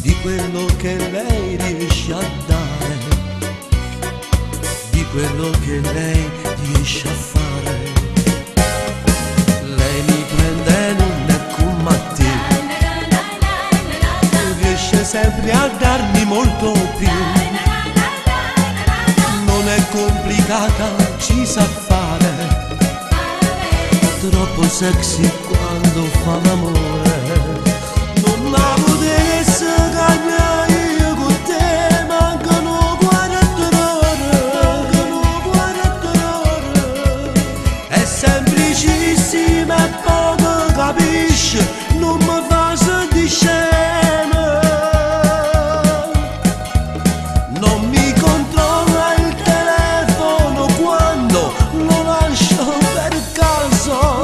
di quello che lei riesce a dare, di quello che lei riesce a fare. Lei mi prende non è come a te, riesce sempre a darmi molto più. Non è complicata, ci sa fare, troppo sexy quando fa l'amore. Non la potessi cambiare io con te, mancano 40 ore, è semplicissima e poco capisci, non mi fa sentire scemo. Non mi controlla il telefono quando lo lascio per caso,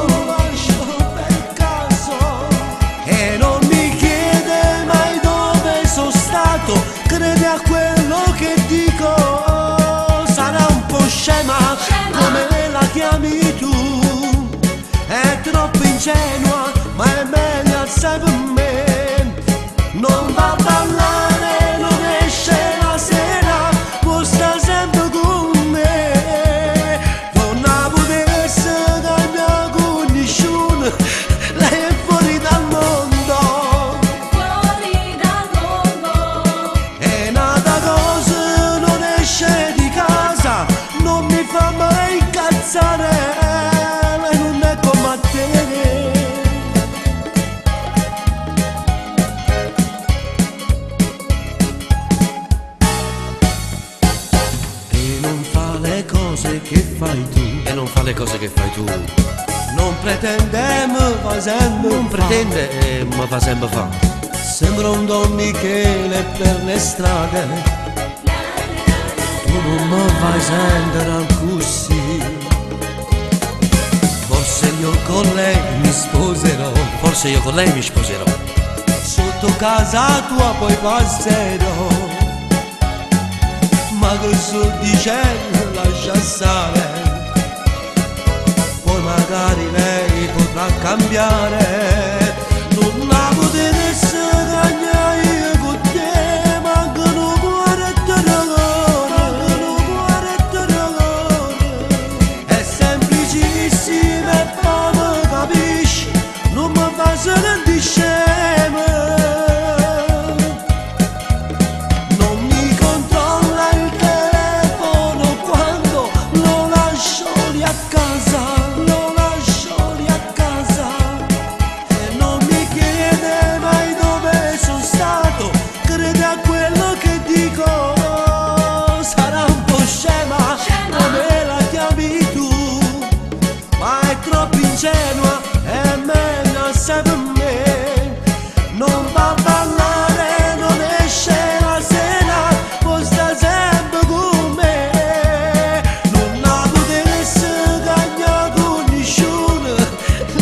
e non mi chiede mai dove sono stato, crede a quello che dico. Sarà un po' scema come la chiami tu, è troppo ingenua ma è meglio assai per me. Non va a ballare, non esce la sera, può stare sempre con me. Non la potesse cambiare con nessuno, lei è fuori dal mondo. È nata cosa, non esce di casa, non mi fa mai incazzare, lei non è come a te. E non fa le cose che fai tu, E non fa le cose che fai tu. non pretende, mi fa sempre Non pretende, ma fa sempre fa. Sembra un Don Michele per le strade, tu non mi fai sentire così. Forse io con lei mi sposerò, Forse io con lei mi sposerò, sotto casa tua poi passerò. Ma che sto dicendo, lascia stare, poi magari lei potrà cambiare. Non la potessi cambiare io con te, mancano 40 ore, è semplicissima e poco capisci, non mi fa sentire scemo. Non mi controlla il telefono quando lo lascio lì a casa, e non mi chiede mai dove sono stato, crede a quello che dico. Sarà un po' scema come la chiami tu, ma è troppo ingenua e meglio assai per me. Non va a ballare, non esce la sera, può stare sempre con me. Non la potessi cambiare con nessuno,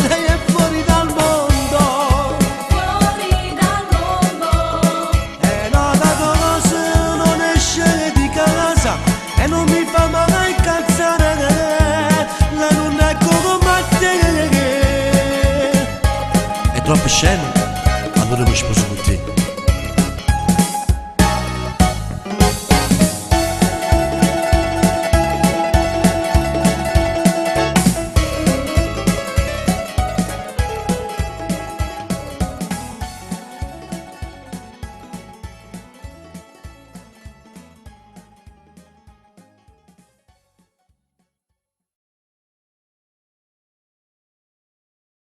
lei è fuori dal mondo. È nata cosa, non esce di casa e non mi fa mai incazzare, lei non è come a te. è troppo scemo, allora mi sposo con te.